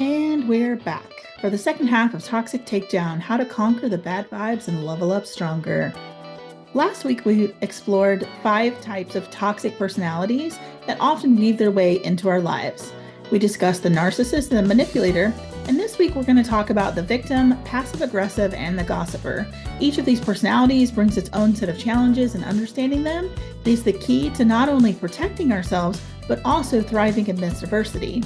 And we're back for the second half of Toxic Takedown, How to Conquer the Bad Vibes and Level Up Stronger. Last week, we explored 5 types of toxic personalities that often weave their way into our lives. We discussed the narcissist and the manipulator, and this week we're going to talk about the victim, passive-aggressive, and the gossiper. Each of these personalities brings its own set of challenges, and understanding them is the key to not only protecting ourselves, but also thriving amidst adversity.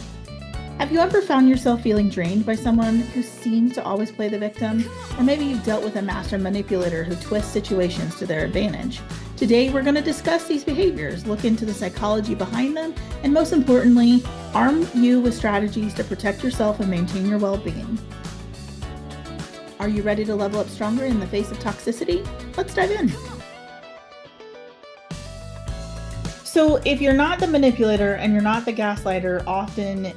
Have you ever found yourself feeling drained by someone who seems to always play the victim? Or maybe you've dealt with a master manipulator who twists situations to their advantage. Today, we're going to discuss these behaviors, look into the psychology behind them, and most importantly, arm you with strategies to protect yourself and maintain your well-being. Are you ready to level up stronger in the face of toxicity? Let's dive in. So if you're not the manipulator and you're not the gaslighter, often,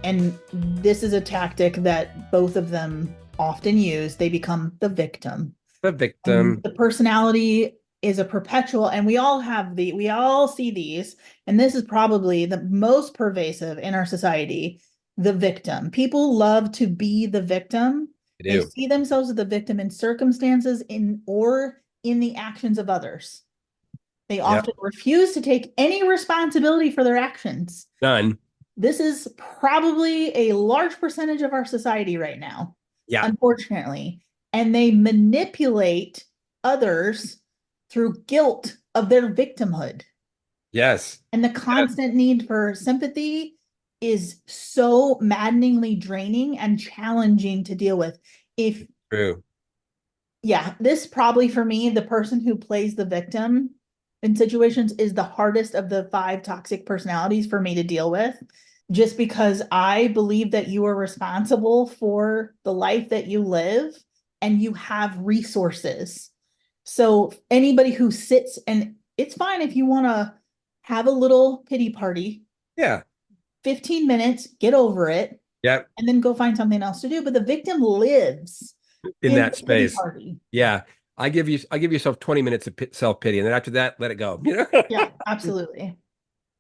and this is a tactic that both of them often use, they become the victim. The victim. The personality is a perpetual, and we all see these, and this is probably the most pervasive in our society, the victim. People love to be the victim. They see themselves as the victim in circumstances or in the actions of others. They often refuse to take any responsibility for their actions. None. This is probably a large percentage of our society right now, unfortunately. And they manipulate others through guilt of their victimhood. Yes. And the constant need for sympathy is so maddeningly draining and challenging to deal with. True. Yeah, this probably for me, the person who plays the victim in situations is the hardest of the 5 toxic personalities for me to deal with, just because I believe that you are responsible for the life that you live and you have resources. So anybody who sits, and it's fine if you want to have a little pity party. 15 minutes, get over it. Yep. And then go find something else to do. But the victim lives in that space. Party. Yeah. I give yourself 20 minutes of self-pity, and then after that, let it go. Yeah, absolutely.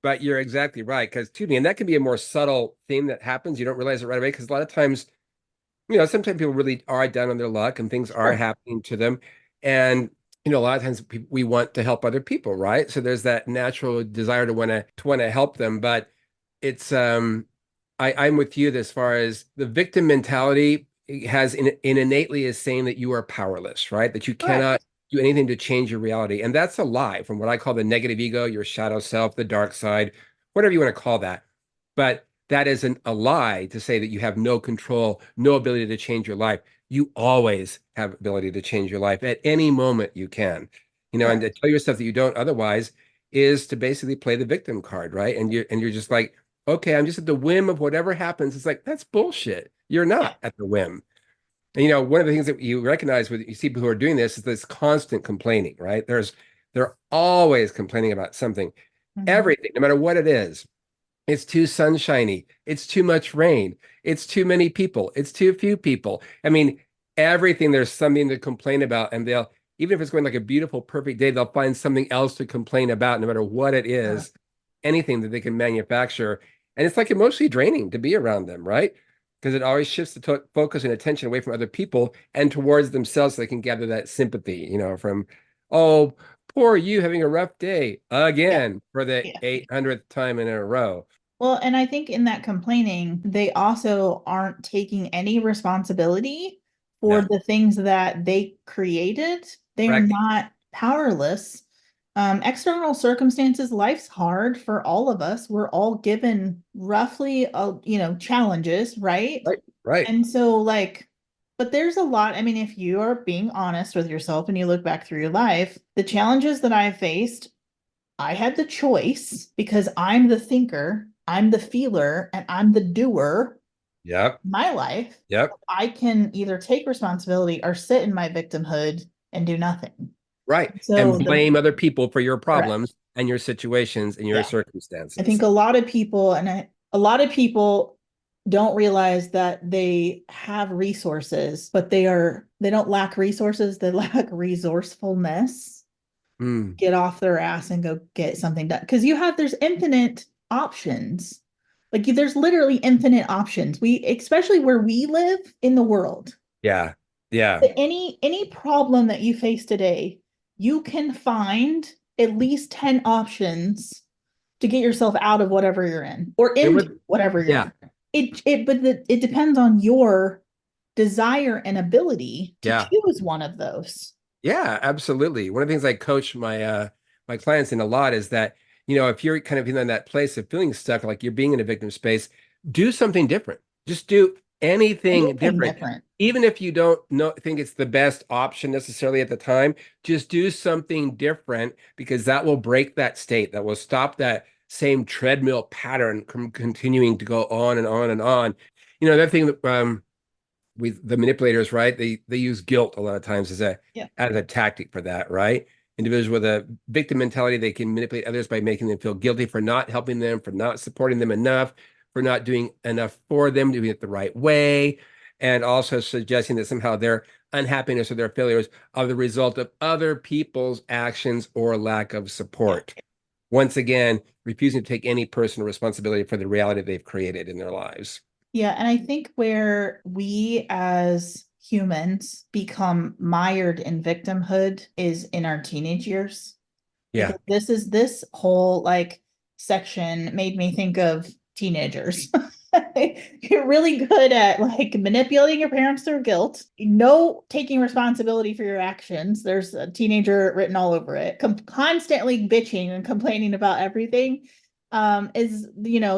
But you're exactly right. Because to me, and that can be a more subtle theme that happens. You don't realize it right away. Because a lot of times, sometimes people really are down on their luck and things are happening to them. And, a lot of times we want to help other people, right? So there's that natural desire to want to help them. But it's, I'm with you as far as the victim mentality has innately is saying that you are powerless, right? That you cannot do anything to change your reality. And that's a lie from what I call the negative ego, your shadow self, the dark side, whatever you want to call that. But that isn't a lie to say that you have no control, no ability to change your life. You always have ability to change your life at any moment you can, and to tell yourself that you don't otherwise is to basically play the victim card, right? And you're just like, okay, I'm just at the whim of whatever happens. It's like, that's bullshit. You're not at the whim. And one of the things that you recognize with you see people who are doing this is this constant complaining, right? They're always complaining about something, everything, no matter what it is. It's too sunshiny. It's too much rain. It's too many people. It's too few people. I mean, everything, there's something to complain about. And even if it's going like a beautiful, perfect day, they'll find something else to complain about, no matter what it is, anything that they can manufacture. And it's like emotionally draining to be around them, right? Because it always shifts the focus and attention away from other people and towards themselves so they can gather that sympathy, from, oh, poor you having a rough day again for the 800th time in a row. Well, and I think in that complaining, they also aren't taking any responsibility for the things that they created. They are not powerless. External circumstances, life's hard for all of us. We're all given roughly, challenges, right? Right. And so but there's a lot. I mean, if you are being honest with yourself and you look back through your life, the challenges that I've faced, I had the choice because I'm the thinker, I'm the feeler, and I'm the doer. My life. I can either take responsibility or sit in my victimhood and do nothing. Right. So and blame other people for your problems and your situations and your circumstances. I think a lot of people don't realize that they have resources, but they don't lack resources, they lack resourcefulness. Get off their ass and go get something done. Because there's infinite options. Like there's literally infinite options. Especially where we live in the world. Yeah. Yeah. But any problem that you face today, you can find at least 10 options to get yourself out of whatever you're in or And into with, whatever you're yeah. in. It depends on your desire and ability to Yeah. choose one of those. Yeah, absolutely. One of the things I coach my clients in a lot is that, you know, if you're kind of in that place of feeling stuck, like you're being in a victim space, do something different. Just do anything Anything different. different. Even if you don't know think it's the best option necessarily at the time, just do something different because that will break that state. That will stop that same treadmill pattern from continuing to go on and on and on. You know, that thing that with the manipulators, right? They use guilt a lot of times Yeah. as a tactic for that, right? Individuals with a victim mentality, they can manipulate others by making them feel guilty for not helping them, for not supporting them enough, for not doing enough for them, doing it the right way, and also suggesting that somehow their unhappiness or their failures are the result of other people's actions or lack of support. Once again, refusing to take any personal responsibility for the reality they've created in their lives. Yeah, and I think where we as humans become mired in victimhood is in our teenage years. Yeah, Because this whole like section made me think of teenagers. You're really good at like manipulating your parents through guilt, no taking responsibility for your actions. There's a teenager written all over it, constantly bitching and complaining about everything. Is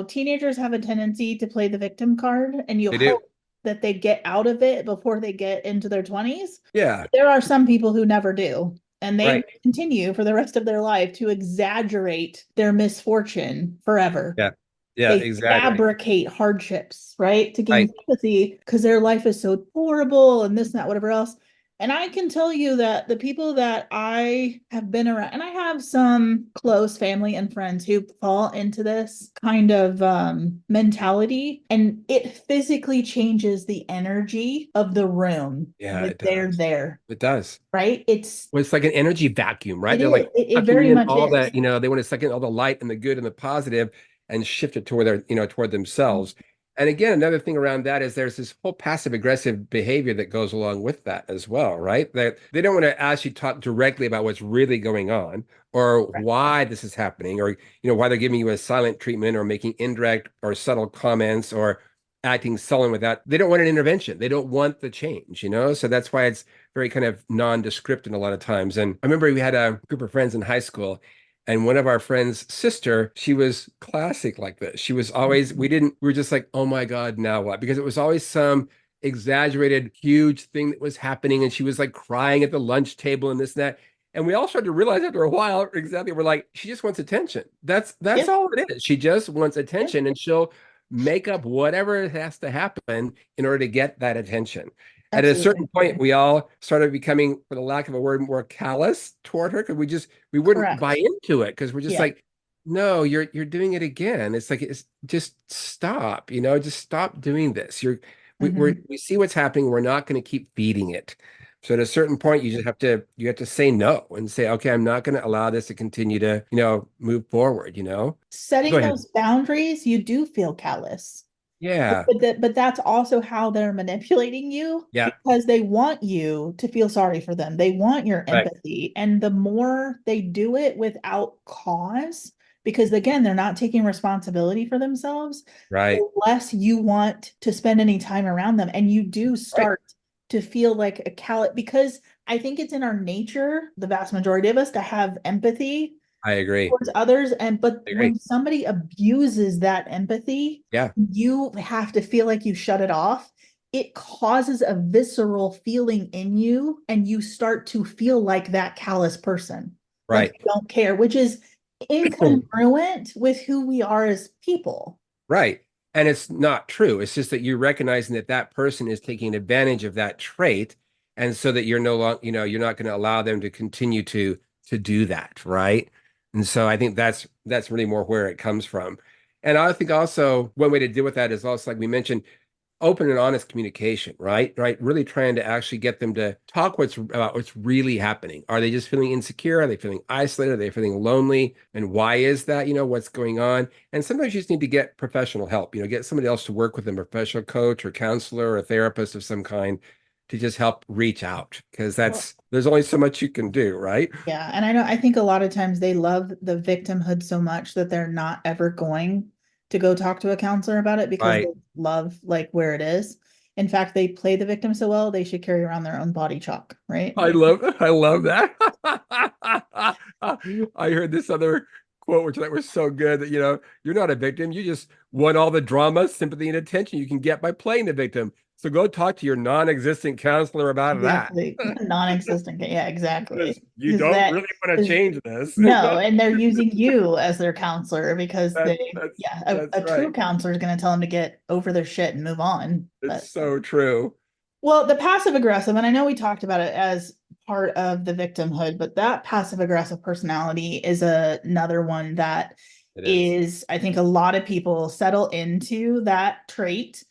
teenagers have a tendency to play the victim card, and you they do. hope that they get out of it before they get into their 20s. Yeah, There are some people who never do, and they right. continue for the rest of their life to exaggerate their misfortune forever. Yeah. Yeah, They exactly. fabricate hardships, right, to gain Right. sympathy because their life is so horrible and this and that, whatever else. And I can tell you that the people that I have been around, and I have some close family and friends who fall into this kind of mentality, and it physically changes the energy of the room Yeah, when it they're does. there, It does. right? Well, it's like an energy vacuum, right? It They're is. like It sucking very in much all is. that, they want to suck in all the light and the good and the positive and shift it toward toward themselves. And again, another thing around that is there's this whole passive aggressive behavior that goes along with that as well, right? That they don't want to actually talk directly about what's really going on or why this is happening or, why they're giving you a silent treatment or making indirect or subtle comments or acting sullen with that. They don't want an intervention. They don't want the change. So that's why it's very kind of nondescript in a lot of times. And I remember we had a group of friends in high school, and one of our friends' sister, she was classic like this. She was always, we were just like, oh my God, now what? Because it was always some exaggerated, huge thing that was happening. And she was like crying at the lunch table and this and that. And we all started to realize after a while, exactly, we're like, she just wants attention. That's Yep. all it is. She just wants Yep. attention and she'll make up whatever has to happen in order to get that attention. At a Absolutely. certain point, we all started becoming, for the lack of a word, more callous toward her because we wouldn't buy Correct. into it because we're just Yeah. like, no, you're doing it again. It's like it's just stop, just stop doing this. Hmm. We see what's happening. We're not going to keep feeding it. So at a certain point, you have to say no and say, okay, I'm not going to allow this to continue to, move forward. Go Setting ahead. those boundaries, you do feel callous. Yeah. But that's also how they're manipulating you Yeah. because they want you to feel sorry for them. They want your Right. empathy. And the more they do it without cause, because again, they're not taking responsibility for themselves, Right. the less you want to spend any time around them. And you do Right. start to feel like a callous because I think it's in our nature, the vast majority of us, to have empathy I agree. towards others. And but I agree. when somebody abuses that empathy, Yeah. you have to feel like you shut it off. It causes a visceral feeling in you, and you start to feel like that callous person, like Right. you don't care, which is incongruent with who we are as people. Right. And it's not true. It's just that you're recognizing that that person is taking advantage of that trait. And so that you're no longer, you're not going to allow them to continue to do that. Right. And so I think that's really more where it comes from. And I think also one way to deal with that is also like we mentioned, open and honest communication, right? Right. Really trying to actually get them to talk about what's really happening. Are they just feeling insecure? Are they feeling isolated? Are they feeling lonely? And why is that? What's going on? And sometimes you just need to get professional help, get somebody else to work with them, a professional coach or counselor or a therapist of some kind to just help reach out because Well, there's only so much you can do, right? yeah, and I think a lot of times they love the victimhood so much that they're not ever going to go talk to a counselor about it because they Right. love like where it is. In fact, they play the victim so well, they should carry around their own body chalk, right? I love that. I heard this other quote, which I thought was so good that, you're not a victim. You just want all the drama, sympathy, and attention you can get by playing the victim. So go talk to your non-existent counselor about that. Exactly. Non-existent. Yeah, exactly. Because you Is don't that really want to is change this. no, and they're using you as their counselor because That, they, that's yeah, that's a true right. counselor is going to tell them to get over their shit and move on. It's But so true. well, the passive aggressive, and I know we talked about it as part of the victimhood, but that passive aggressive personality is another one that It is. is, I think a lot of people settle into that trait,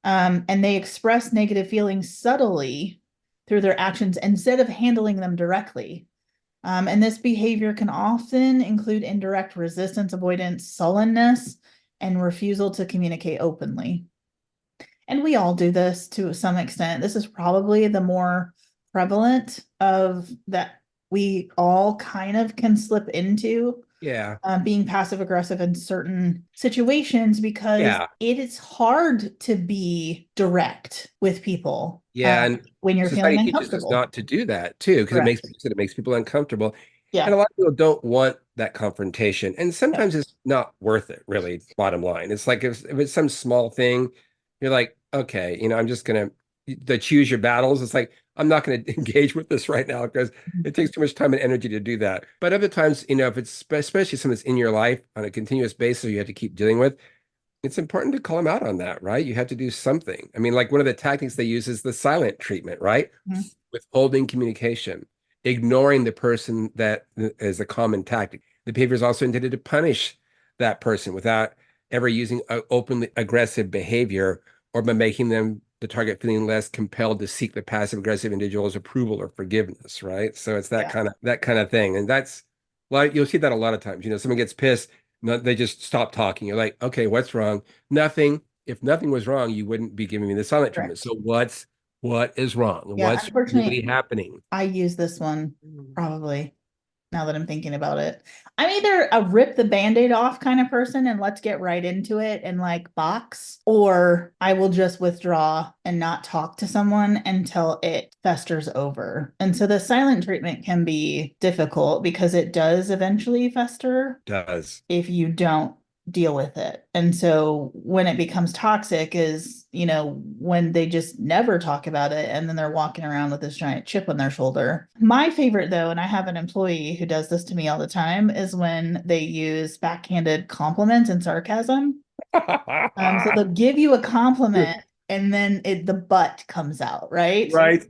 and they express negative feelings subtly through their actions instead of handling them directly. And this behavior can often include indirect resistance, avoidance, sullenness, and refusal to communicate openly. And we all do this to some extent. This is probably the more prevalent of that we all kind of can slip into Yeah. being passive aggressive in certain situations because Yeah. it is hard to be direct with people Yeah, and when you're feeling society teaches us uncomfortable. not to do that too, because Correct. it makes people uncomfortable. And Yeah. a lot of people don't want that confrontation. And Yeah. sometimes it's not worth it, really, bottom line. It's like if it's some small thing, you're like, okay, I'm just gonna choose your battles. It's like, I'm not gonna engage with this right now because it takes too much time and energy to do that. But other times, if it's especially something that's in your life on a continuous basis you have to keep dealing with, it's important to call them out on that, right? You have to do something. I mean, like one of the tactics they use is the silent treatment, right? Mhm. Withholding communication, ignoring the person that is a common tactic. The behavior is also intended to punish that person without ever using openly aggressive behavior or by making them the target feeling less compelled to seek the passive aggressive individual's approval or forgiveness, right? So it's Yeah. that kind of thing. And that's like you'll see that a lot of times. Someone gets pissed, no, they just stop talking. You're like, okay, what's wrong? Nothing. If nothing was wrong, you wouldn't be giving me the silent treatment. Correct. So what is wrong? Yeah. What's really Unfortunately, happening? I use this one probably now that I'm thinking about it. I'm either a rip the band-aid off kind of person and let's get right into it and like box, or I will just withdraw and not talk to someone until it festers over. And so the silent treatment can be difficult because it does eventually fester Does. if you don't deal with it. And so when it becomes toxic is, when they just never talk about it and then they're walking around with this giant chip on their shoulder. My favorite though, and I have an employee who does this to me all the time, is when they use backhanded compliments and sarcasm. So they'll give you a compliment and then the butt comes out, right? Right.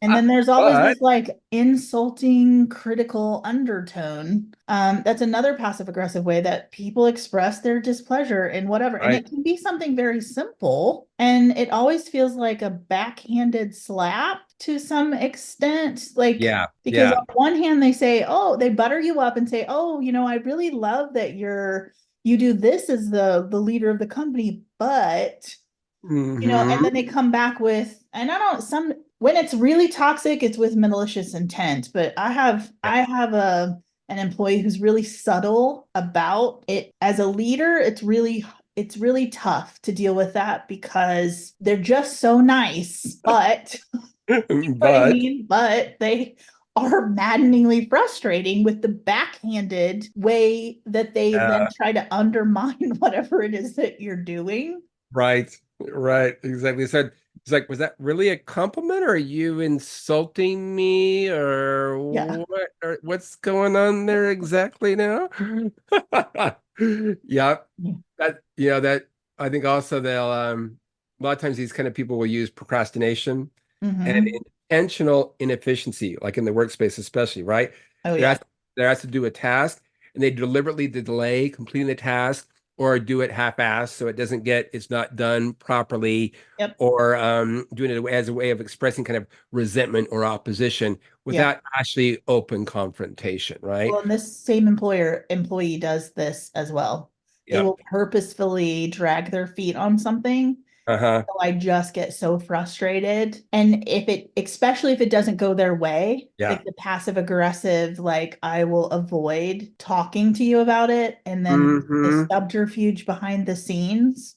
And then there's always But this like insulting, critical undertone. That's another passive aggressive way that people express their displeasure in whatever. And right. it can be something very simple. And it always feels like a backhanded slap to some extent. Like, Yeah. because Yeah. on one hand, they say, oh, they butter you up and say, oh, I really love that you do this as the leader of the company, but and then Hmm. they come back with, and I don't, some, when it's really toxic, it's with malicious intent. But Yeah. I have an employee who's really subtle about it. As a leader, it's really tough to deal with that because they're just so nice, but what I But mean, but they are maddeningly frustrating with the backhanded way that they then uh, try to undermine whatever it is that you're doing. right. Right. Exactly. So it's like, was that really a compliment or are you insulting me or Yeah. what or what's going on there exactly now? Yeah. That I think also they'll a lot of times these kind of people will use procrastination and Mm-hmm. intentional inefficiency, like in the workspace, especially, right? Oh They're yeah. asked, they're asked to do a task and they deliberately delay completing the task or do it half-assed so it's not done properly, Yep. or doing it as a way of expressing kind of resentment or opposition Yeah. without actually open confrontation, right? Well, and this same employee does this as well. They Yep. will purposefully drag their feet on something. Uh-huh. So I just get so frustrated. And especially if it doesn't go their way, Yeah. like the passive aggressive, like I will avoid talking to you about it. And then the Hmm. subterfuge behind the scenes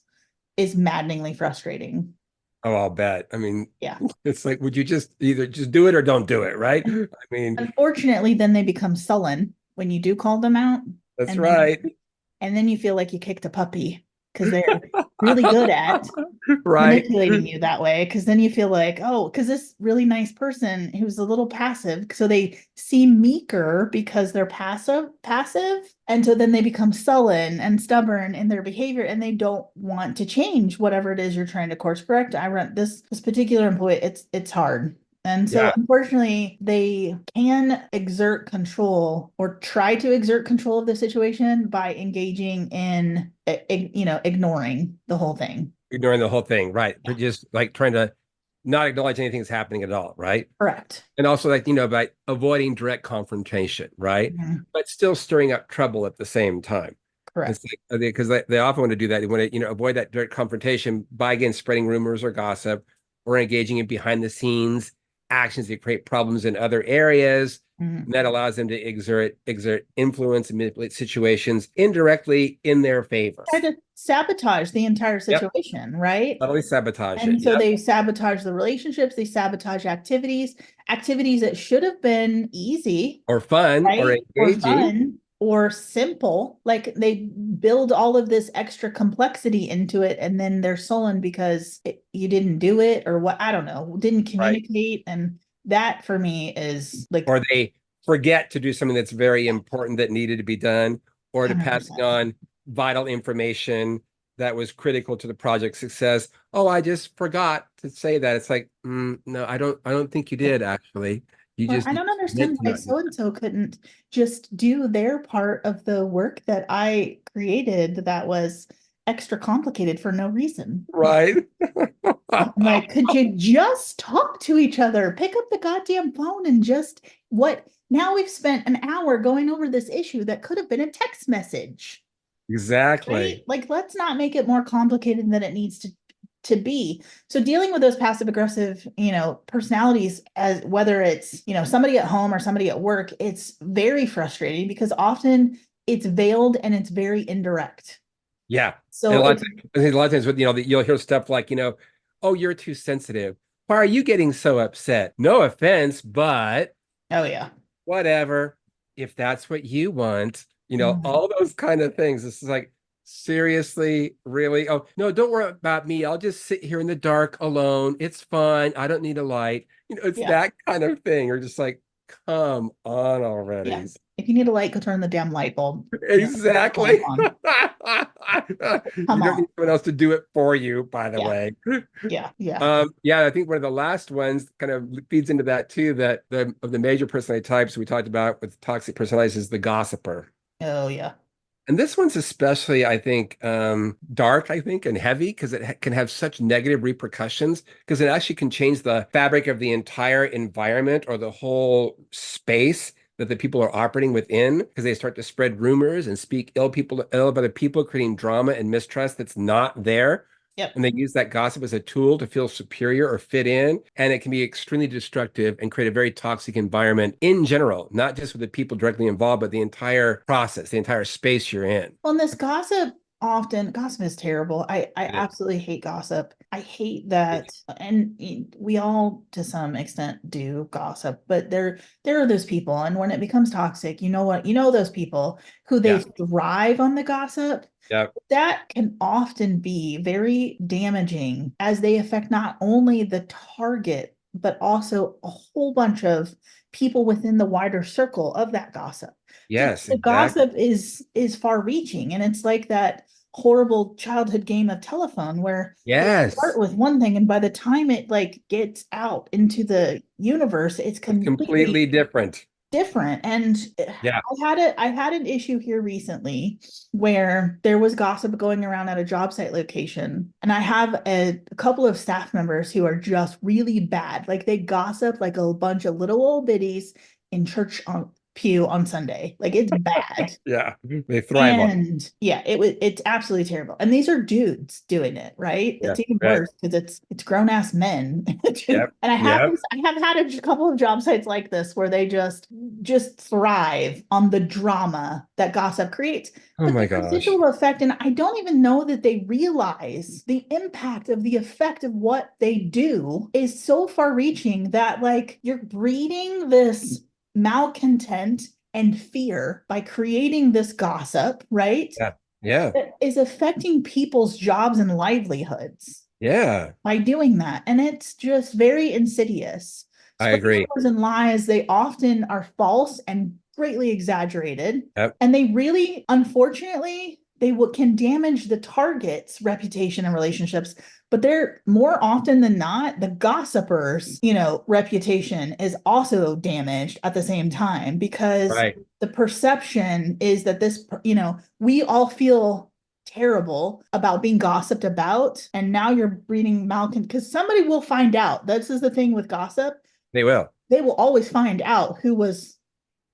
is maddeningly frustrating. Oh, I'll bet. I mean, Yeah. it's like, would you just either just do it or don't do it, right? I mean, Unfortunately, then they become sullen when you do call them out. that's And then right. and then you feel like you kicked a puppy because they're really good at Right. manipulating you that way, because then you feel like, oh, because this really nice person who's a little passive, so they seem meeker because they're passive, and so then they become sullen and stubborn in their behavior, and they don't want to change whatever it is you're trying to course correct. I run this particular employee, it's hard. And so, Yeah. unfortunately, they can exert control or try to exert control of the situation by engaging in, ignoring the whole thing. Ignoring the whole thing, right? Yeah, But just like trying to not acknowledge anything's happening at all, right? correct. And also, like, by avoiding direct confrontation, right? Mhm. But still stirring up trouble at the same time. It's Correct. like, because they often want to do that. They want to, avoid that direct confrontation by, again, spreading rumors or gossip, or engaging in behind the scenes actions that create problems in other areas. And Mhm. that allows them to exert influence and manipulate situations indirectly in their favor. Try to sabotage the entire Yep. situation, right? Totally sabotage it. And so Yep. they sabotage the relationships, they sabotage activities that should have been easy, Or fun or right? Or engaging. fun or simple. Like they build all of this extra complexity into it, and then they're sullen because you didn't do it, or what, I don't know, didn't Right. communicate. And that for me is like Or they forget to do something that's very important that needed to be done, or to passing 100%. on vital information that was critical to the project's success. Oh, I just forgot to say that. It's like, no, I don't think you did actually. You Or just I don't meant understand to why not do so and so couldn't just do their part of the work that I created that was extra complicated for no reason. that. I'm Right. like, could you just talk to each other? Pick up the goddamn phone and just what? Now we've spent an hour going over this issue that could have been a text message, right? Exactly. Like, let's not make it more complicated than it needs to be. So dealing with those passive aggressive, personalities, as whether it's, somebody at home or somebody at work, it's very frustrating because often it's veiled and it's very indirect. Yeah. And So it's, a lot of times with, you'll hear stuff like, oh, you're too sensitive. Why are you getting so upset? No offense, but oh yeah. whatever, if that's what you want, Mhm. all those kind of things. This is like, seriously, really? Oh, no, don't worry about me. I'll just sit here in the dark alone. It's fine. I don't need a light. It's Yeah. that kind of thing. Or just like, come on Yeah. already. If you need a light, go turn the damn light bulb. What's going Exactly. on? Come You don't on. need someone else to do it for you, by the Yeah. way. Yeah. Yeah. Yeah, I think one of the last ones kind of feeds into that too, that of the major personality types we talked about with toxic personalities is the gossiper. Oh yeah. And this one's especially, I think, dark, I think, and heavy because it can have such negative repercussions because it actually can change the fabric of the entire environment or the whole space that the people are operating within because they start to spread rumors and speak ill of other people, creating drama and mistrust that's not there. Yep. And they use that gossip as a tool to feel superior or fit in. And it can be extremely destructive and create a very toxic environment in general, not just with the people directly involved, but the entire process, the entire space you're in. Well, and this gossip is terrible. I It is. absolutely hate gossip. I hate that, and we all to some extent do gossip, but there are those people, and when it becomes toxic, you know what? You know those people who they Yeah. thrive on the gossip. Yeah. That can often be very damaging as they affect not only the target, but also a whole bunch of people within the wider circle of that gossip. So Yes, the exactly. gossip is far reaching, and it's like that horrible childhood game of telephone where they start Yes. with one thing, and by the time it like gets out into the universe, it's It's completely completely different. different. And Yeah. I had an issue here recently where there was gossip going around at a job site location. And I have a couple of staff members who are just really bad. Like they gossip like a bunch of little old biddies in church on pew on Sunday. Like it's bad. Yeah. They thrive on it. And yeah, it's absolutely terrible. And these are dudes doing it, right? Yeah. It's even Right. worse because it's grown ass men. And Yep. Yep. I have had a couple of job sites like this where they just thrive on the drama that gossip creates. Oh But the my gosh. residual effect, and I don't even know that they realize the impact of the effect of what they do is so far reaching that like you're breeding this malcontent and fear by creating this gossip, right? Yeah. Yeah. That is affecting people's jobs and livelihoods Yeah. by doing that. And it's just very insidious. I Spreading agree. rumors and lies, they often are false and greatly exaggerated. Yep. And they really, unfortunately, can damage the target's reputation and relationships. But they're more often than not, the gossiper's, reputation is also damaged at the same time because Right. the perception is that we all feel terrible about being gossiped about, and now you're breeding malcontent because somebody will find out. This is the thing with gossip. They will. They will always find out who was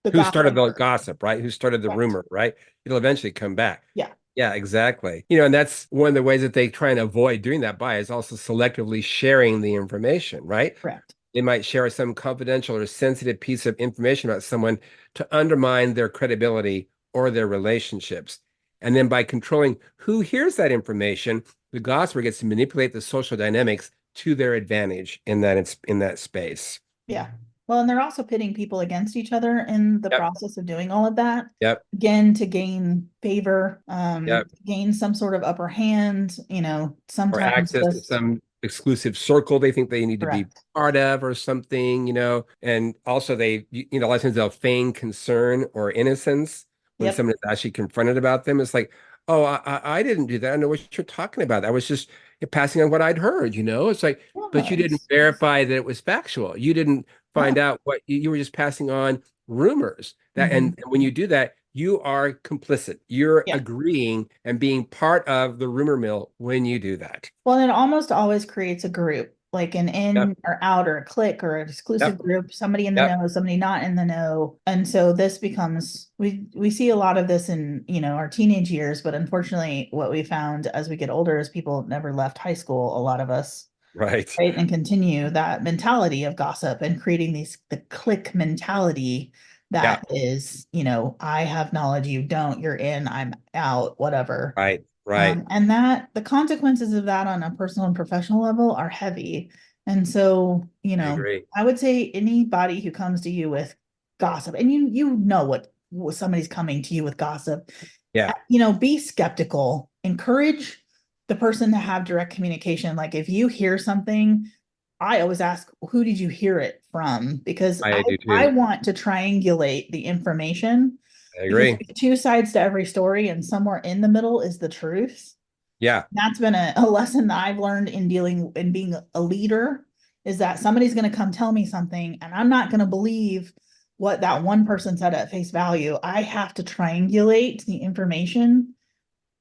the Who started the gossiper. gossip, right? Who started the Correct. rumor, right? It'll eventually come back. Yeah. Yeah, exactly. And that's one of the ways that they try and avoid doing that by is also selectively sharing the information, right? Correct. They might share some confidential or sensitive piece of information about someone to undermine their credibility or their relationships. And then by controlling who hears that information, the gossiper gets to manipulate the social dynamics to their advantage in that space. Yeah. Well, and they're also pitting people against each other in the Yep. process of doing all of that. Yep. Again, to gain favor, Yep. gain some sort of upper hand, Or sometimes access to just some exclusive circle they think they need to be correct. part of or something. And also a lot of times they'll feign concern or innocence when Yep. someone is actually confronted about them. It's like, oh, I didn't do that. I know what you're talking about. I was just passing on what I'd heard. It's like, but you didn't Yes. verify that it was factual. You didn't find No. out what you were just passing on rumors. That Mm-hmm. and when you do that, you are complicit. You're Yeah. agreeing and being part of the rumor mill when you do that. Well, it almost always creates a group, like an Yep. in or out or a clique or an exclusive Yep. group, somebody in the Yep. know, somebody not in the know. And so this becomes we see a lot of this in, our teenage years, but unfortunately what we found as we get older is people never left high school, a lot of us, Right. right? And continue that mentality of gossip and creating the clique mentality Yeah. that is, I have knowledge, you don't, you're in, I'm out, whatever. Right. Right. And that the consequences of that on a personal and professional level are heavy. And so, I agree. I would say anybody who comes to you with gossip, and you know what somebody's coming to you with gossip, Yeah. be skeptical. Encourage the person to have direct communication. Like if you hear something, I always ask, who did you hear it from? Because I do I too. want to triangulate the information I because agree. there's two sides to every story, and somewhere in the middle is the truth. Yeah. That's been a lesson that I've learned in dealing and being a leader is that somebody's going to come tell me something, and I'm not going to believe what that one person said at face value. I have to triangulate the information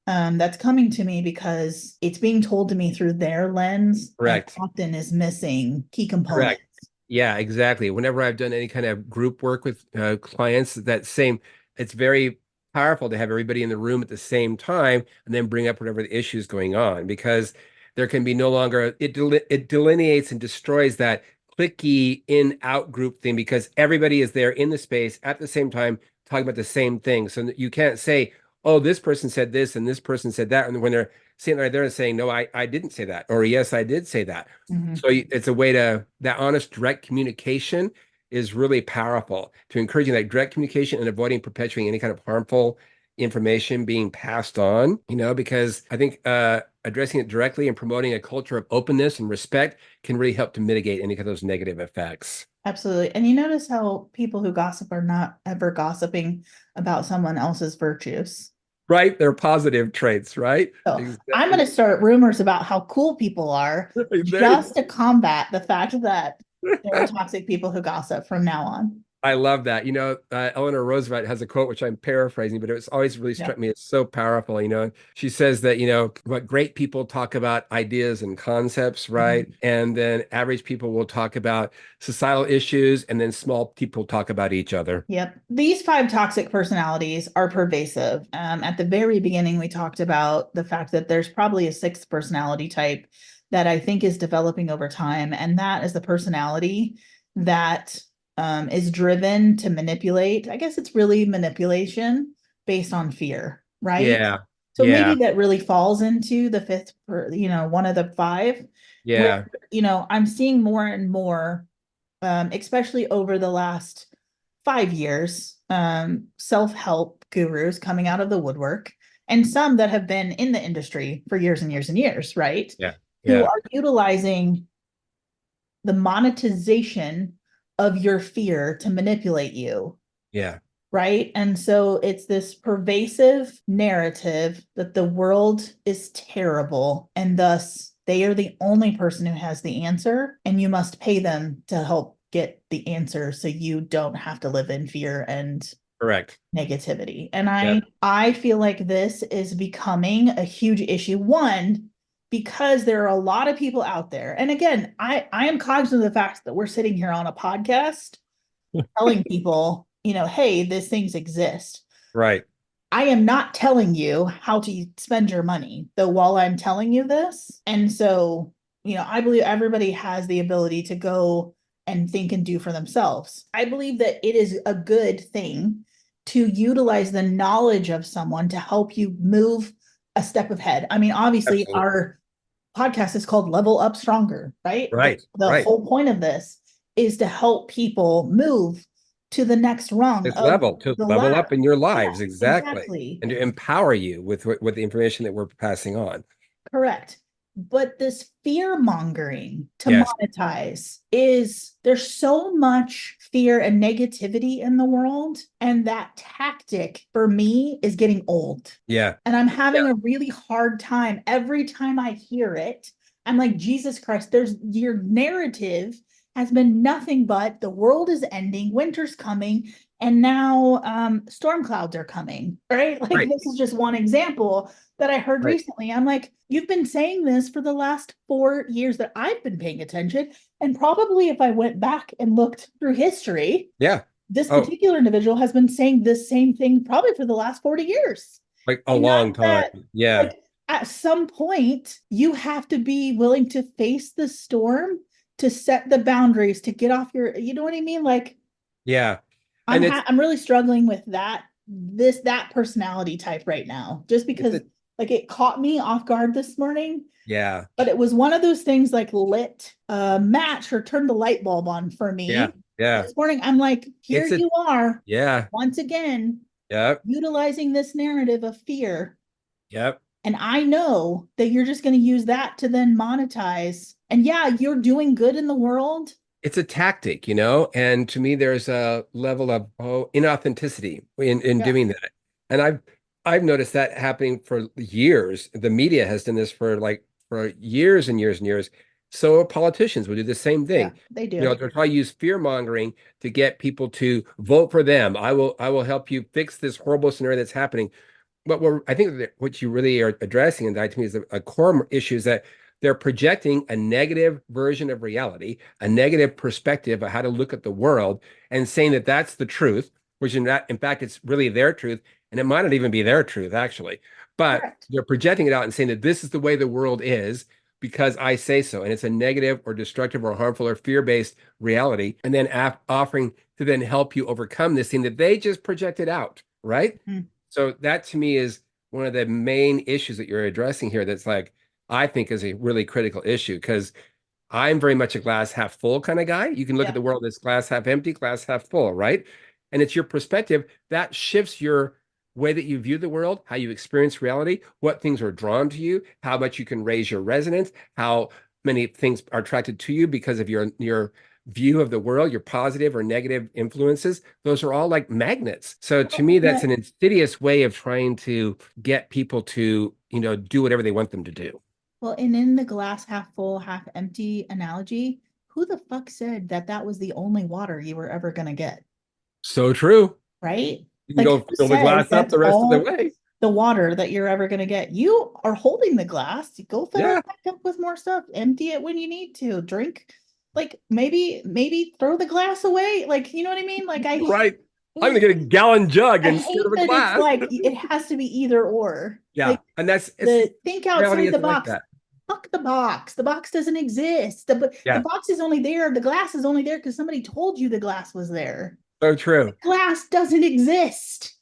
that's coming to me because it's being told to me through their lens and Correct. often is missing key components. Correct. Yeah, exactly. Whenever I've done any kind of group work with clients, it's very powerful to have everybody in the room at the same time and then bring up whatever the issue is going on because there can be no longer, it delineates and destroys that clicky in out group thing because everybody is there in the space at the same time talking about the same thing. So you can't say, oh, this person said this and this person said that. And when they're sitting right there and saying, no, I didn't say that, or yes, I did say that. Mhm. So it's a way that honest, direct communication is really powerful to encouraging that direct communication and avoiding perpetuating any kind of harmful information being passed on, because I think addressing it directly and promoting a culture of openness and respect can really help to mitigate any of those negative effects. Absolutely. And you notice how people who gossip are not ever gossiping about someone else's virtues. Right? They're positive traits, right? So I'm going Exactly. to start rumors about how cool people are There you just to combat the fact that there are toxic people who gossip from now on. I love that. Eleanor Roosevelt has a quote, which I'm paraphrasing, but it was always really Yeah. struck me. It's so powerful. She says that, what great people talk about ideas and concepts, right? Mhm. And then average people will talk about societal issues, and then small people talk about each other. Yep. These five toxic personalities are pervasive. At the very beginning, we talked about the fact that there's probably a sixth personality type that I think is developing over time, and that is the personality that is driven to manipulate. I guess it's really manipulation based on fear, right? Yeah. So maybe Yeah. that really falls into the fifth, one of the five, where, Yeah. I'm seeing more and more, especially over the last 5 years, self-help gurus coming out of the woodwork, and some that have been in the industry for years and years and years, right? Yeah. Who Yeah. are utilizing the monetization of your fear to manipulate you, Yeah. right? And so it's this pervasive narrative that the world is terrible and thus they are the only person who has the answer, and you must pay them to help get the answer so you don't have to live in fear and Correct. negativity. And I Yep. I feel like this is becoming a huge issue. One, because there are a lot of people out there. And again, I am cognizant of the fact that we're sitting here on a podcast telling people, hey, these things exist. Right. I am not telling you how to spend your money, though, while I'm telling you this. And so, I believe everybody has the ability to go and think and do for themselves. I believe that it is a good thing to utilize the knowledge of someone to help you move a step ahead. I mean, obviously, Absolutely. our podcast is called Level Up Stronger, right? The, Right. the Right. whole point of this is to help people move to the next rung This of level to the level ladder. up in your Yeah, lives, exactly, exactly. and to empower you with the information that we're passing on. Correct. But this fear mongering to Yes. monetize is, there's so much fear and negativity in the world. And that tactic for me is getting old. Yeah. And I'm Yeah. having a really hard time every time I hear it. I'm like, Jesus Christ, there's your narrative has been nothing but the world is ending, winter's coming, and now storm clouds are coming, right? Like, Right. this is just one example that I heard Right. recently. I'm like, you've been saying this for the last 4 years that I've been paying attention. And probably if I went back and looked through history, Yeah. this Oh, particular individual has been saying this same thing probably for the last 40 years. like a And not long time. that, Yeah. like, at some point, you have to be willing to face the storm, to set the boundaries, to get off your, you know what I mean? Like, Yeah. And I'm really struggling with that personality type right now, just it's because a like it caught me off guard this morning, yeah. but it was one of those things like lit a match or turned the light bulb on for Yeah. me. Yeah. This morning, I'm like, here It's a you are, yeah. once again, Yep. utilizing this narrative of fear. Yep. And I know that you're just going to use that to then monetize. And yeah, you're doing good in the world. It's a tactic, and to me, there's a level of inauthenticity in Yeah. doing that. And I've noticed that happening for years. The media has done this for years and years and years. So politicians will do the same Yeah, thing. they do. They'll try to use fear mongering to get people to vote for them. I will help you fix this horrible scenario that's happening. But I think that what you really are addressing, and that to me is a core issue, is that they're projecting a negative version of reality, a negative perspective of how to look at the world, and saying that that's the truth, which in fact, it's really their truth, and it might not even be their truth actually. But Correct. they're projecting it out and saying that this is the way the world is because I say so, and it's a negative or destructive or harmful or fear-based reality, and then offering to then help you overcome this thing that they just projected out, right? Mhm. So that to me is one of the main issues that you're addressing here. That's like, I think is a really critical issue because I'm very much a glass half full kind of guy. You can look at Yeah. the world as glass half empty, glass half full, right? And it's your perspective that shifts your way that you view the world, how you experience reality, what things are drawn to you, how much you can raise your resonance, how many things are attracted to you because of your view of the world, your positive or negative influences. Those are all like magnets. So to me, that's an insidious way of trying to get people to, do whatever they want them to do. Well, and in the glass half full, half empty analogy, who the fuck said that that was the only water you were ever going to get? So true. right? You can Like go who fill the says glass up that's the rest of the all way. the water that you're ever going to get? You are holding the glass. You go fill Yeah, it back up with more stuff. Empty it when you need to. Drink. Like maybe throw the glass away. Like, you know what I mean? Like right. I'm gonna get a gallon jug I instead hate of a that it's glass. like it has to be either or. Yeah, Like and that's it's the think reality outside the isn't like box. that. Fuck the box. The box doesn't exist. The Yeah, box is only there. The glass is only there because somebody told you the glass was there. so The true. glass doesn't exist.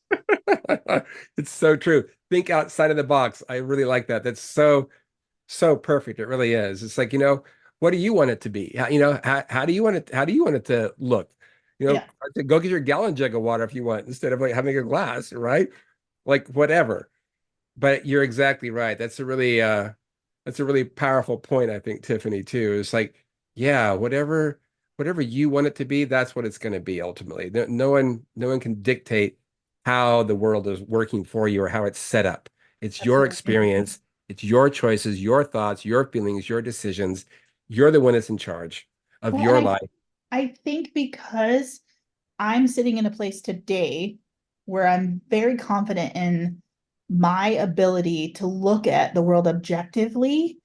It's so true. Think outside of the box. I really like that. That's so perfect. It really is. It's like, what do you want it to be? How do you want it? How do you want it to look? Yeah. I said, go get your gallon jug of water if you want, instead of like having a glass, right? Like whatever. But you're exactly right. That's a really powerful point, I think, Tiffany, too. It's like, yeah, whatever you want it to be, that's what it's going to be ultimately. No one can dictate how the world is working for you or how it's set up. It's your Absolutely. experience, it's your choices, your thoughts, your feelings, your decisions. You're the one that's in charge of Well, and your life. I think because I'm sitting in a place today where I'm very confident in my ability to look at the world objectively,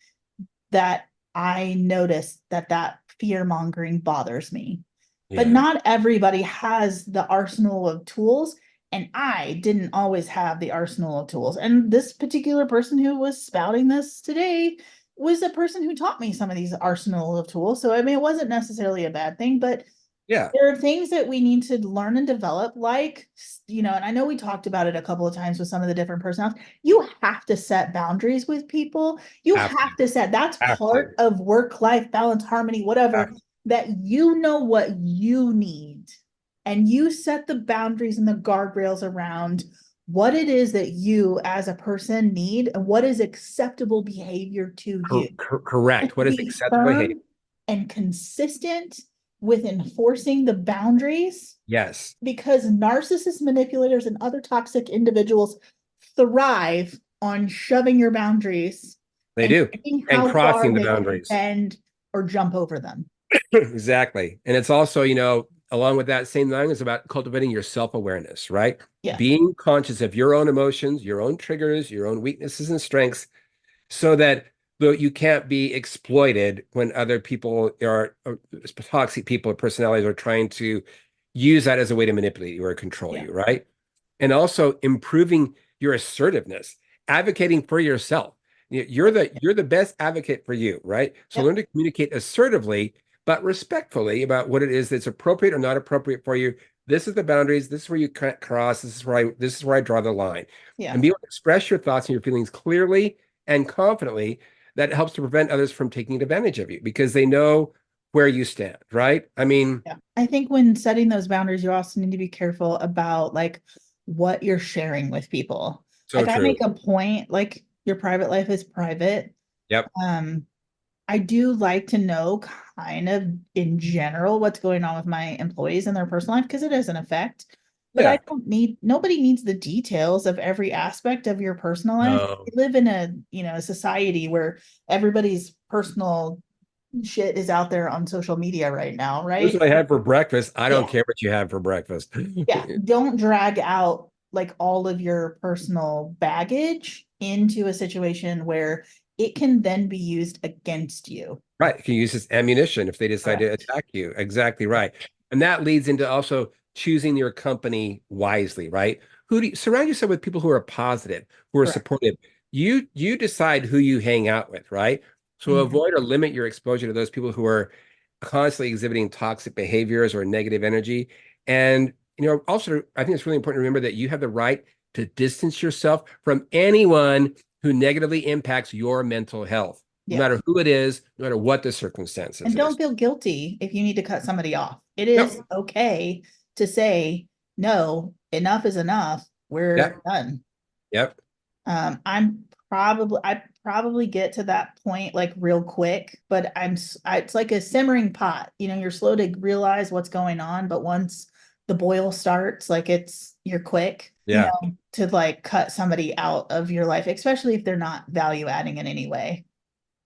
that I notice that fear mongering bothers me. But Yeah. not everybody has the arsenal of tools. And I didn't always have the arsenal of tools. And this particular person who was spouting this today was a person who taught me some of these arsenal of tools. So, I mean, it wasn't necessarily a bad thing, but Yeah. there are things that we need to learn and develop, like, and I know we talked about it a couple of times with some of the different personalities. You have to set boundaries with people. You Have to. have to set, that's Have to. part of work-life balance, harmony, whatever, Have to. that you know what you need. And you set the boundaries and the guardrails around what it is that you as a person need and what is acceptable behavior to you. And Correct. to What is be acceptable behavior? firm and consistent with enforcing the boundaries, Yes, because narcissist manipulators and other toxic individuals thrive on shoving your boundaries they and do. seeing And how far crossing the they can boundaries. bend or jump over them. Exactly. And it's also, along with that same line is about cultivating your self-awareness, right? Yes. Being conscious of your own emotions, your own triggers, your own weaknesses and strengths, so that though you can't be exploited when other people or toxic people or personalities are trying to use that as a way to manipulate you or control Yeah. you, right? And also improving your assertiveness, advocating for yourself. You're the best advocate for you, right? So Yep. learn to communicate assertively but respectfully about what it is that's appropriate or not appropriate for you. This is the boundaries. This is where you can't cross. This is where I draw the line. And Yeah. be able to express your thoughts and your feelings clearly and confidently. That helps to prevent others from taking advantage of you because they know where you stand, right? I mean, Yeah. I think when setting those boundaries, you also need to be careful about like what you're sharing with people. so Like I true. make a point, like your private life is private. Yep. Um, I do like to know kind of in general what's going on with my employees and their personal life because it has an effect. But I Yeah. don't need, nobody needs the details of every aspect of your personal life. No. We live in a society where everybody's personal shit is out there on social media right now, Here's right? what I had for breakfast. I don't Yeah. care what you have for breakfast. Yeah. Don't drag out like all of your personal baggage into a situation where it can then be used against you. Right. You can use this ammunition if they decide to Correct. attack you. Exactly Yeah. right. And that leads into also choosing your company wisely, right? Who do you surround yourself with people who are positive, who are Correct. supportive. You decide who you hang out with, right? So Mhm. avoid or limit your exposure to those people who are constantly exhibiting toxic behaviors or negative energy. And also I think it's really important to remember that you have the right to distance yourself from anyone who negatively impacts your mental health, no Yeah. matter who it is, no matter what the circumstances And don't is. feel guilty if you need to cut somebody off. It Yep. is okay to say, no, enough is enough. We're Yep. done. Yep. I probably get to that point like real quick, but it's like a simmering pot. You're slow to realize what's going on, but once the boil starts, like you're quick, Yeah. to like cut somebody out of your life, especially if they're not value adding in any way.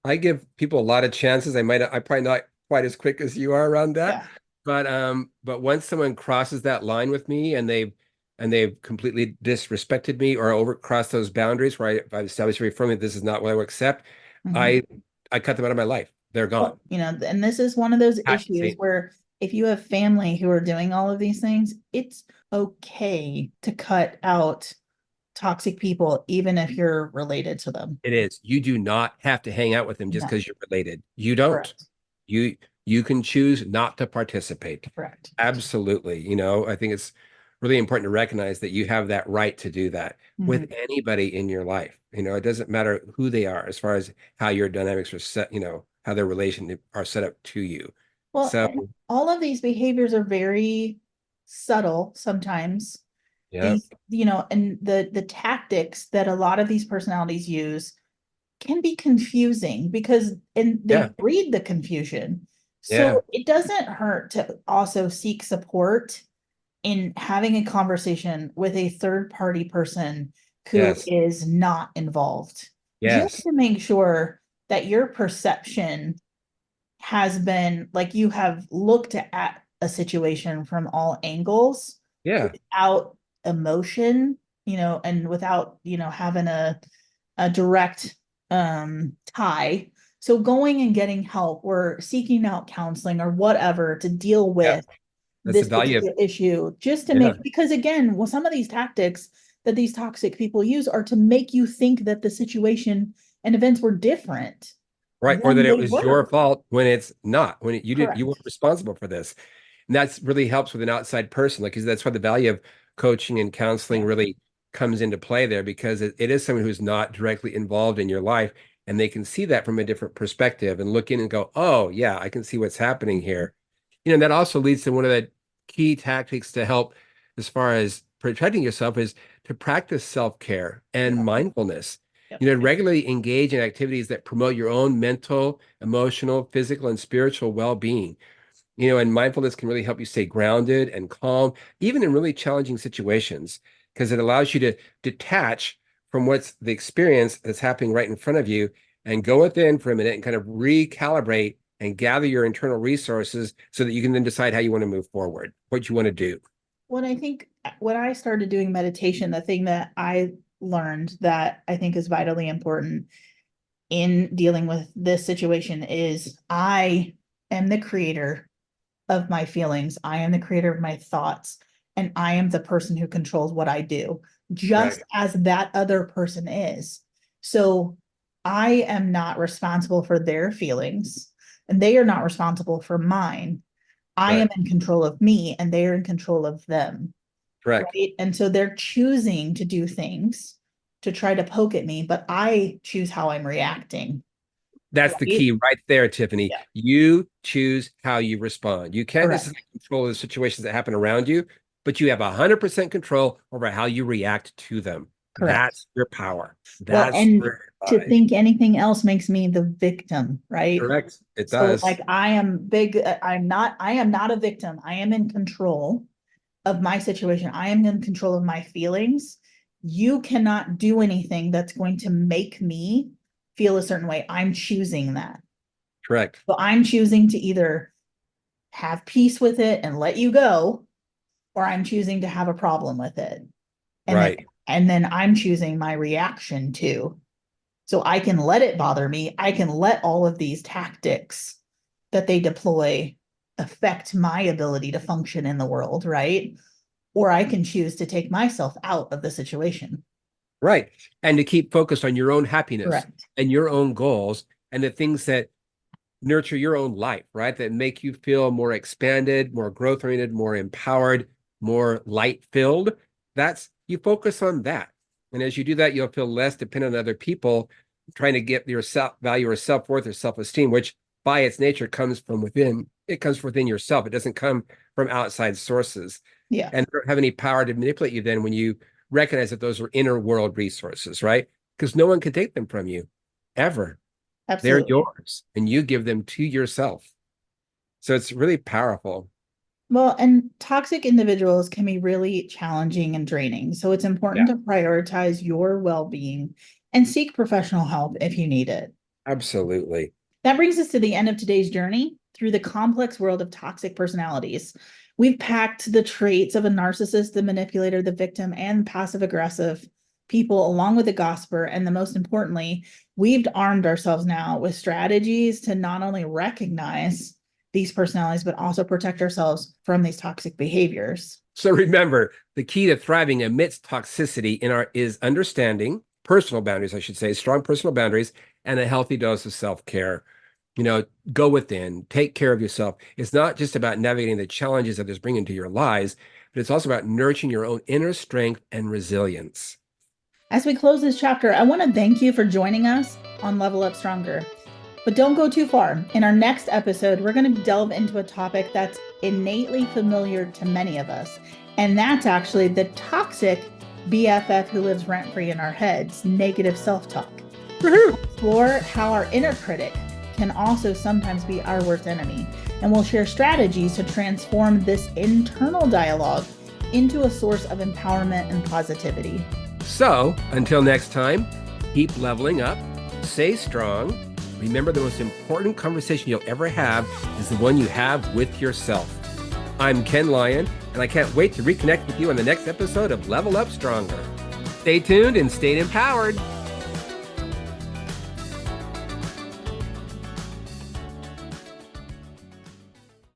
I give people a lot of chances. I probably not quite as quick as you are around that. Yeah. but once someone crosses that line with me and they've completely disrespected me or overcrossed those boundaries where I've established very firmly this is not what I will accept, Mhm. I I cut them out of my life. They're gone. Well, and this is one of those issues See, where if you have family who are doing all of these things, it's okay to cut out toxic people, even if you're related to them. it is. You do not have to hang out with them just No, because you're related. You don't. correct. You you can choose not to participate. Correct. Absolutely. You know, I think it's really important to recognize that you have that right to do that Mhm. with anybody in your life. You know, it doesn't matter who they are as far as how your dynamics are set, you know, how their relation are set up to you. Well, So, and all of these behaviors are very subtle sometimes. yeah, These, and the tactics that a lot of these personalities use can be confusing because and they yeah, breed the confusion. yeah, So it doesn't hurt to also seek support in having a conversation with a third party person who yes, is not involved, just yes, to make sure that your perception has been like you have looked at a situation from all angles yeah, without emotion, and without, having a direct tie. So going and getting help or seeking out counseling or whatever to deal yeah. with That's the this value of, particular issue, just to yeah, make, because again, well, some of these tactics that these toxic people use are to make you think that the situation and events were different right. Or that when it they was your were. fault when it's not, you weren't Correct. responsible for this. And that's really helps with an outside person. Like, 'cause that's why the value of coaching and counseling Yeah. really comes into play there because it is someone who's not directly involved in your life and they can see that from a different perspective and look in and go, oh, yeah, I can see what's happening Mhm. here. You know, that also leads to one of the key tactics to help as far as protecting yourself is to practice self-care and Yeah. mindfulness. Yep. You know, regularly engage in activities that promote your own mental, emotional, physical, and spiritual well-being. You know, and mindfulness can really help you stay grounded and calm, even in really challenging situations, because it allows you to detach from what's the experience that's happening right in front of you and go within for a minute and kind of recalibrate and gather your internal resources so that you can then decide how you want to move forward, what you want to do. When I think when I started doing meditation, the thing that I learned that I think is vitally important in dealing with this situation is I am the creator of my feelings. I am the creator of my thoughts, and I am the person who controls what I do, just Right. as that other person is. So I am not responsible for their feelings, and they are not responsible for mine. I am Right. in control of me, and they are in control of them. Correct. Right. And so they're choosing to do things to try to poke at me, but I choose how I'm reacting. That's the Right. key right there, Tiffany. Yeah. You choose how you respond. You can't Correct. necessarily control the situations that happen around you, but you have 100% control over how you react to them. Correct. That's your power. Well, That's and where it to lies. think anything else makes me the victim, right? Correct. It So does. like I am not a victim. I am in control of my situation. I am in control of my feelings. You cannot do anything that's going to make me feel a certain way. I'm choosing that. Correct. So I'm choosing to either have peace with it and let you go, or I'm choosing to have a problem with it. And then Right. and then I'm choosing my reaction too. So I can let it bother me. I can let all of these tactics that they deploy affect my ability to function in the world, right? Or I can choose to take myself out of the situation. Right. And to keep focused on your own happiness Correct. and your own goals and the things that nurture your own life, right? That make you feel more expanded, more growth oriented, more empowered, more light filled. That's you focus on that. And as you do that, you'll feel less dependent on other people trying to get your self value or self worth or self esteem, which by its nature comes from within. It comes from within yourself. It doesn't come from outside sources. Yeah, And don't have any power to manipulate you then when you recognize that those are inner world resources, right? Because no one can take them from you ever. They're absolutely. yours and you give them to yourself. So it's really powerful. Well, and toxic individuals can be really challenging and draining. So it's Yeah, important to prioritize your well being and seek professional help if you need it. absolutely. That brings us to the end of today's journey. through the complex world of toxic personalities. We've packed the traits of a narcissist, the manipulator, the victim, and passive aggressive people along with the gossiper. And the most importantly, we've armed ourselves now with strategies to not only recognize these personalities, but also protect ourselves from these toxic behaviors. So remember, the key to thriving amidst toxicity is understanding personal boundaries, I should say, strong personal boundaries, and a healthy dose of self-care. Go within, take care of yourself. It's not just about navigating the challenges that others bring into your lives, but it's also about nurturing your own inner strength and resilience. As we close this chapter, I want to thank you for joining us on Level Up Stronger. But don't go too far. In our next episode, we're going to delve into a topic that's innately familiar to many of us. And that's actually the toxic BFF who lives rent-free in our heads, negative self-talk. We'll explore how our inner critic can also sometimes be our worst enemy. And we'll share strategies to transform this internal dialogue into a source of empowerment and positivity. So, until next time, keep leveling up, stay strong. Remember, the most important conversation you'll ever have is the one you have with yourself. I'm Ken Lyon, and I can't wait to reconnect with you on the next episode of Level Up Stronger. Stay tuned and stay empowered.